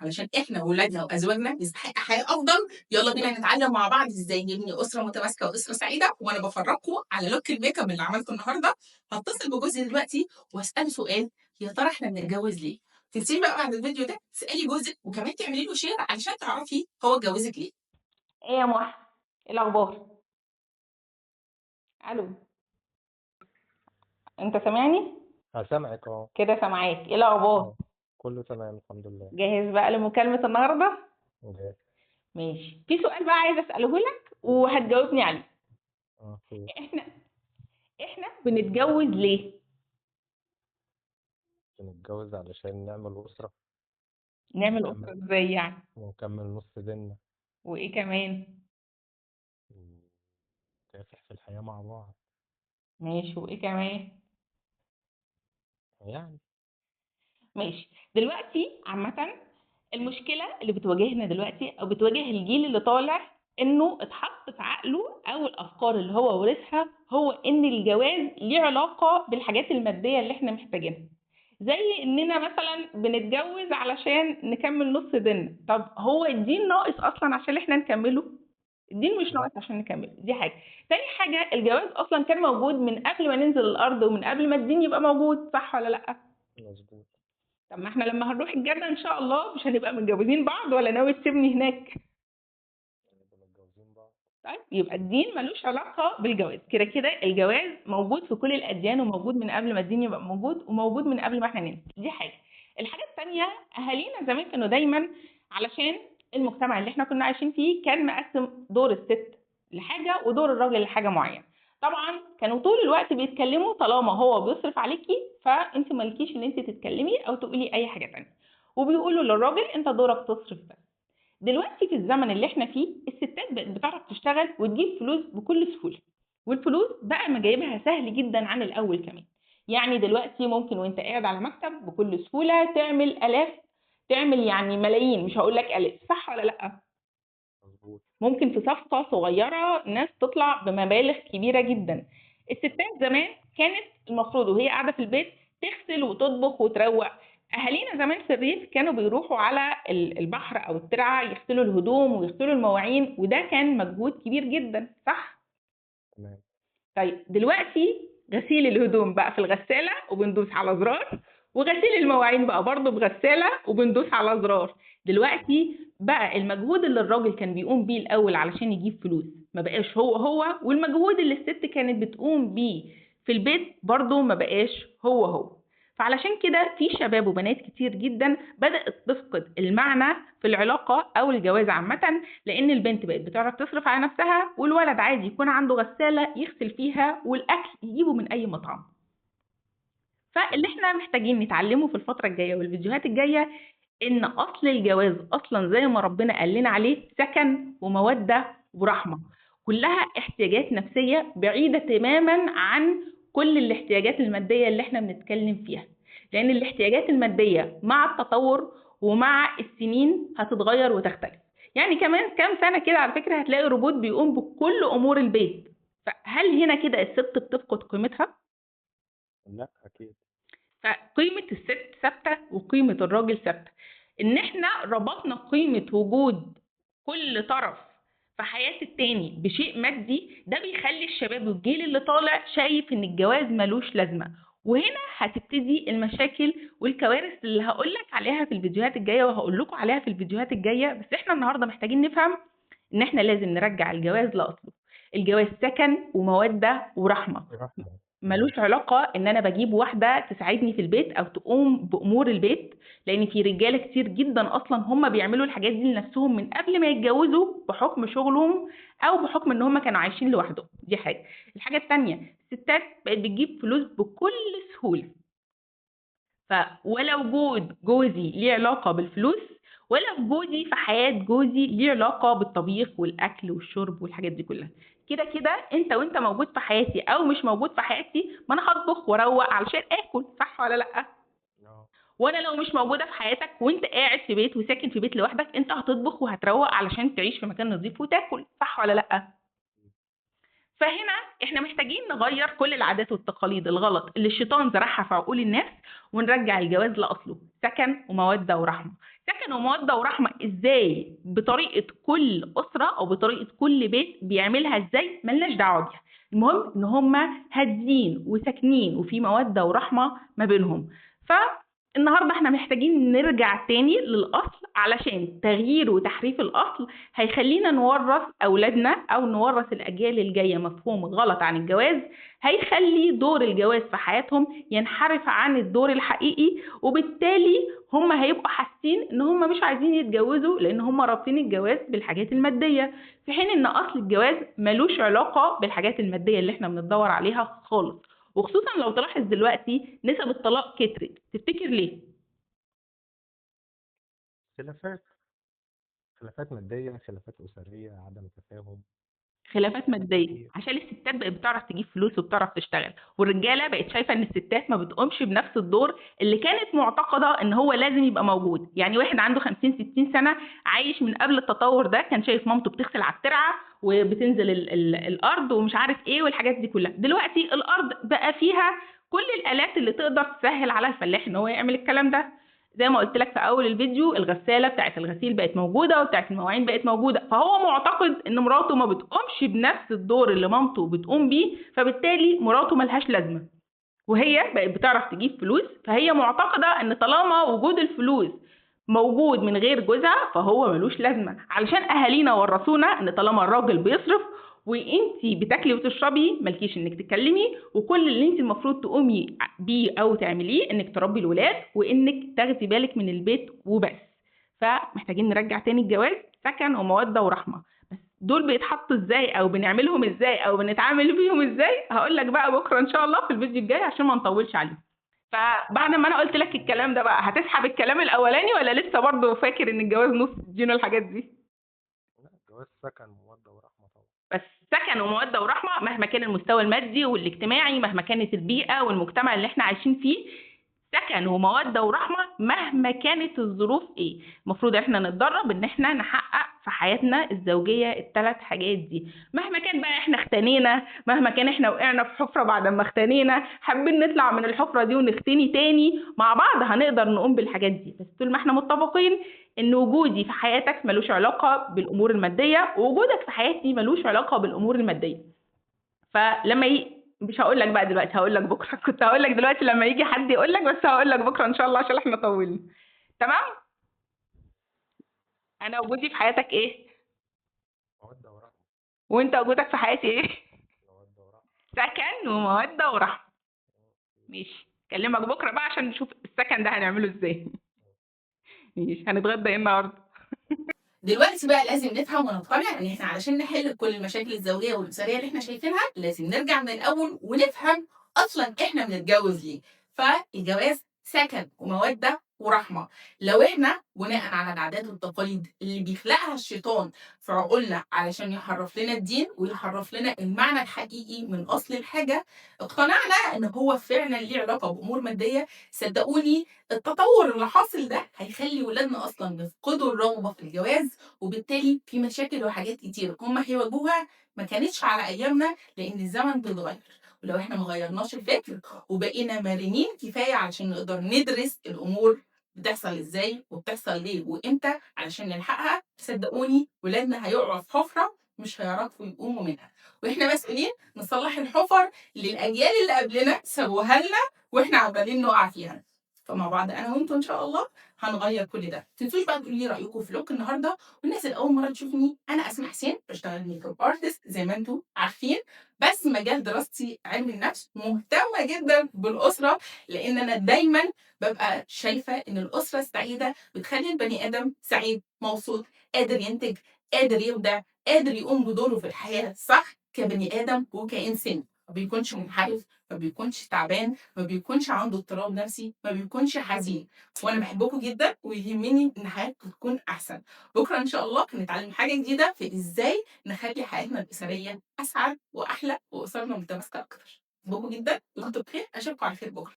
علشان إحنا وولادنا وأزواجنا نستحق حياة أفضل. يالّا بينا نتعلم مع بعض إزاي نبني أسرة متماسكة وأسرة سعيدة، وأنا بافرّجكم على look الmakeup اللي عملته النهارده. هاتصل بجوزي دلوقتي وأسأله سؤال، يا ترى إحنا بنتجوز ليه؟ تنسيني بقى بعد الفيديو ده تسألي جوزِك وكمان تعملي له share علشان تعرفي هو اتجوزِك ليه. ايه يا محي، ايه الاخبار؟ الو، انت سامعني؟ سامعِك آه. كده سامعاك. ايه الاخبار؟ آه. كله تمام الحمد لله. جاهز بقى لمكالمة النهارده؟ جاهز. ماشي. في سؤال بقى عايزه اساله لك وهتجاوبني عليه. خير. احنا احنا بنتجوز ليه؟ بنتجوز علشان نعمل أسرة نعمل ونكمّل اسره ازاي يعني؟ ونكمّل نُص ديننا وايه كمان؟ ونكافح في الحياة مع بعض ماشي، وايه كمان؟ يعني. ماشي. دلوقتي عامة المشكلة اللي بتواجهنا دلوقتي أو بتواجه الجيل اللي طالع، إنه اتحط في عقله أو الأفكار اللي هو ورثها هو إن الجواز ليه علاقة بالحاجات المادية اللي إحنا محتاجينها. زي إننا مثلا بنتجوز علشان نكمل نص ديننا. طب هو الدين ناقص أصلا عشان إحنا نكمله؟ الدين مش لأ، ناقص عشان نكمله، دي حاجة. تاني حاجة، الجواز أصلا كان موجود من قبل ما ننزل الأرض ومن قبل ما الدين يبقى موجود، صح ولا لأ؟ مضبوط. طب ما احنا لما هنروح الجنة ان شاء الله مش هنبقى متجوزين بعض، ولا ناوي تسيبني هناك؟ هنبقى متجوزين بعض. طيب يبقى الدين ملوش علاقة بالجواز. كده كده الجواز موجود في كل الأديان، وموجود من قبل ما الدين يبقى موجود، وموجود من قبل ما احنا ننزل. دي حاجة. الحاجة التانية، أهالينا زمان كانوا دايما، علشان المجتمع اللي احنا كنا عايشين فيه كان مقسم دور الست لحاجة ودور الراجل لحاجة معينة. طبعا كانوا طول الوقت بيتكلموا طالما هو بيصرف عليكي فانت مالكيش ان انت تتكلمي او تقولي اي حاجة تانية، وبيقولوا للراجل انت دورك تصرف بس. دلوقتي في الزمن اللي احنا فيه الستات بقت بتعرف تشتغل وتجيب فلوس بكل سهولة، والفلوس بقى مجايبها سهل جدا عن الأول كمان. يعني دلوقتي ممكن وانت قاعد على مكتب بكل سهولة تعمل آلاف، تعمل يعني ملايين، مش هقول لك آلاف، صح ولا لأ؟ مضبوط. ممكن في صفقة صغيرة ناس تطلع بمبالغ كبيرة جدا. الستات زمان كانت المفروض وهي قاعدة في البيت تغسل وتطبخ وتروق. أهالينا زمان في الريف كانوا بيروحوا على البحر أو الترعة يغسلوا الهدوم ويغسلوا المواعين، وده كان مجهود كبير جدا، صح؟ تمام. طيب دلوقتي غسيل الهدوم بقى في الغسالة وبندوس على زرار، وغسيل المواعين بقى برضه بغسالة وبندوس على زرار. دلوقتي بقى المجهود اللي الراجل كان بيقوم بيه الأول علشان يجيب فلوس ما بقاش هو، والمجهود اللي الست كانت بتقوم بيه في البيت برضه ما بقاش هو. فعلشان كده في شباب وبنات كتير جدا بدأت تفقد المعنى في العلاقة أو الجواز عامة، لان البنت بقت بتعرف تصرف على نفسها، والولد عادي يكون عنده غسالة يغسل فيها والاكل يجيبه من اي مطعم. فاللي احنا محتاجين نتعلمه في الفترة الجاية والفيديوهات الجاية ان اصل الجواز اصلا زي ما ربنا قال لنا عليه سكن ومودة ورحمة، كلها احتياجات نفسية بعيدة تماما عن كل الاحتياجات المادية اللي احنا بنتكلم فيها. لان الاحتياجات المادية مع التطور ومع السنين هتتغير وتختلف. يعني كمان كام سنة كده على فكرة هتلاقي روبوت بيقوم بكل امور البيت. فهل هنا كده الست بتفقد قيمتها؟ لأ أكيد. فقيمة الست ثابتة وقيمة الراجل ثابتة. إن إحنا ربطنا قيمة وجود كل طرف في حياة التاني بشيء مادي، ده بيخلي الشباب والجيل اللي طالع شايف إن الجواز ملوش لازمة. وهنا هتبتدي المشاكل والكوارث اللي هقولك عليها في الفيديوهات الجاية وهقول لكم عليها في الفيديوهات الجاية. بس إحنا النهاردة محتاجين نفهم إن إحنا لازم نرجع الجواز لأصله. الجواز سكن ومودة ورحمة، رحمة. ملوش علاقة ان انا بجيب واحدة تساعدني في البيت او تقوم بامور البيت، لان في رجالة كتير جدا اصلا هم بيعملوا الحاجات دي لنفسهم من قبل ما يتجوزوا بحكم شغلهم او بحكم ان هم كانوا عايشين لوحدهم. دي حاجة. الحاجة التانية، الستات بقت بتجيب فلوس بكل سهولة. ولا وجود جوزي ليه علاقة بالفلوس، ولا وجودي في حياة جوزي ليه علاقة بالطبيخ والأكل والشرب والحاجات دي كلها. كده كده انت وانت موجود في حياتي او مش موجود في حياتي، ما انا هطبخ واروق علشان اكل، صح ولا لا؟ آه. وانا لو مش موجودة في حياتك وانت قاعد في بيت وساكن في بيت لوحدك، انت هتطبخ وهتروق علشان تعيش في مكان نظيف وتاكل، صح ولا لا؟ فهنا احنا محتاجين نغير كل العادات والتقاليد الغلط اللي الشيطان زرعها في عقول الناس، ونرجع الجواز لاصله سكن وموده ورحمه. سكن ومودة ورحمة ازاي بطريقة كل أسرة أو بطريقة كل بيت بيعملها ازاي ملناش دعوة بيها. المهم إن هما هادين وساكنين وفي مودة ورحمة ما بينهم. فالنهاردة احنا محتاجين نرجع تاني للأصل، علشان تغيير وتحريف الأصل هيخلينا نورث أولادنا أو نورث الأجيال الجاية مفهوم غلط عن الجواز، هيخلي دور الجواز في حياتهم ينحرف عن الدور الحقيقي، وبالتالي هم هيبقوا حاسين ان هم مش عايزين يتجوزوا لان هم رابطين الجواز بالحاجات الماديه، في حين ان اصل الجواز ملوش علاقه بالحاجات الماديه اللي احنا بندور عليها خالص. وخصوصا لو تلاحظ دلوقتي نسب الطلاق كترت، تفتكر ليه؟ خلافات خلافات مادية، خلافات أسرية، عدم تفاهم، خلافات حاجات ماديه كتير. عشان الستات بقت بتعرف تجيب فلوس وبتعرف تشتغل، والرجاله بقت شايفه ان الستات ما بتقومش بنفس الدور اللي كانت معتقده ان هو لازم يبقى موجود. يعني واحد عنده 50 60 سنه عايش من قبل التطور ده كان شايف مامته بتغسل على الترعه وبتنزل الارض ومش عارف ايه والحاجات دي كلها. دلوقتي الارض بقى فيها كل الالات اللي تقدر تسهل على الفلاح ان هو يعمل الكلام ده. زي ما قلت لك في اول الفيديو، الغساله بتاعت الغسيل بقت موجوده وبتاعت المواعين بقت موجوده، فهو معتقد ان مراته ما بتقومش بنفس الدور اللي مامته بتقوم بيه، فبالتالي مراته ملهاش لازمه. وهي بقت بتعرف تجيب فلوس، فهي معتقده ان طالما وجود الفلوس موجود من غير جوزها فهو ملوش لازمه، علشان اهالينا ورثونا ان طالما الراجل بيصرف وانتي بتاكلي وتشربي مالكيش انك تتكلمي، وكل اللي انت المفروض تقومي بيه او تعمليه انك تربي الولاد وانك تاخدي بالك من البيت وبس. فمحتاجين نرجع تاني الجواز سكن وموده ورحمه. بس دول بيتحطوا ازاي او بنعملهم ازاي او بنتعامل بيهم ازاي هقول لك بقى بكره ان شاء الله في الفيديو الجاي عشان ما نطولش عليه. فبعد ما انا قلت لك الكلام ده بقى، هتسحب الكلام الاولاني ولا لسه برضه فاكر ان الجواز نص دين والحاجات دي؟ لا، الجواز سكن ومودة ورحمة طبعا. بس سكن ومودة ورحمة مهما كان المستوى المادي والاجتماعي، مهما كانت البيئة والمجتمع اللي احنا عايشين فيه، سكن ومودة ورحمة مهما كانت الظروف ايه. المفروض احنا نتدرب ان احنا نحقق في حياتنا الزوجية الثلاث حاجات دي، مهما كان بقى احنا اختنينا، مهما كان احنا وقعنا في حفرة بعد ما اختنينا حابين نطلع من الحفرة دي ونختني تاني مع بعض، هنقدر نقوم بالحاجات دي. بس طول ما احنا متفقين ان وجودي في حياتك ملوش علاقة بالامور المادية، ووجودك في حياتي ملوش علاقة بالامور المادية. فلما مش هقول لك بقى دلوقتي، هقول لك بكره. كنت هقول لك دلوقتي لما يجي حد يقول لك، بس هقول لك بكره ان شاء الله عشان احنا طولنا. تمام؟ انا وجودي في حياتك ايه؟ مودة ورحمة. وانت وجودك في حياتي ايه؟ مودة ورحمة. سكن وموده ورحمه. ماشي، اكلمك بكره بقى عشان نشوف السكن ده هنعمله ازاي. ماشي، هنتغدى ايه النهارده؟ دلوقتي بقى لازم نفهم ونقتنع ان احنا علشان نحل كل المشاكل الزوجيه والاسريه اللي احنا شايفينها لازم نرجع من الاول ونفهم اصلا احنا بنتجوز ليه. فالجواز سكن وموده ورحمه. لو احنا بناء على العادات والتقاليد اللي بيخلقها الشيطان في عقولنا علشان يحرف لنا الدين ويحرف لنا المعنى الحقيقي من اصل الحاجه، اقتنعنا ان هو فعلا ليه علاقه بامور ماديه، صدقوني التطور اللي حاصل ده هيخلي ولادنا اصلا يفقدوا الرغبه في الجواز، وبالتالي في مشاكل وحاجات كتير هم هيواجهوها ما كانتش على ايامنا، لان الزمن بيتغير. ولو احنا ما غيرناش الفكر وبقينا مرنين كفايه علشان نقدر ندرس الامور بتحصل ازاي وبتحصل ليه وامتى علشان نلحقها، صدقوني ولادنا هيقعوا في حفره مش هيعرفوا يقوموا منها. واحنا مسؤولين نصلح الحفر اللي الاجيال اللي قبلنا سابوها لنا واحنا عمالين نقع فيها. فمع بعض انا وانتوا ان شاء الله هنغير كل ده. ما تنسوش بقى تقولوا لي رايكم في لوك النهارده. والناس اللي اول مره تشوفني، انا اسماء حسين، بشتغل ميك اب ارتست زي ما انتوا عارفين، بس مجال دراستي علم النفس، مهتمه جدا بالاسره، لان انا دايما ببقى شايفه ان الاسره السعيده بتخلي البني ادم سعيد مبسوط قادر ينتج قادر يبدع قادر يقوم بدوره في الحياه صح كبني ادم وكانسان، ما بيكونش منحرف، ما بيكونش تعبان، ما بيكونش عنده اضطراب نفسي، ما بيكونش حزين. وانا بحبكم جدا ويهمني ان حياتكم تكون احسن. بكره ان شاء الله هنتعلم حاجه جديده في ازاي نخلي حياتنا الاسريه اسعد واحلى واسرنا متماسكه اكتر. بحبكم جدا وانتم بخير، اشوفكم على خير بكره.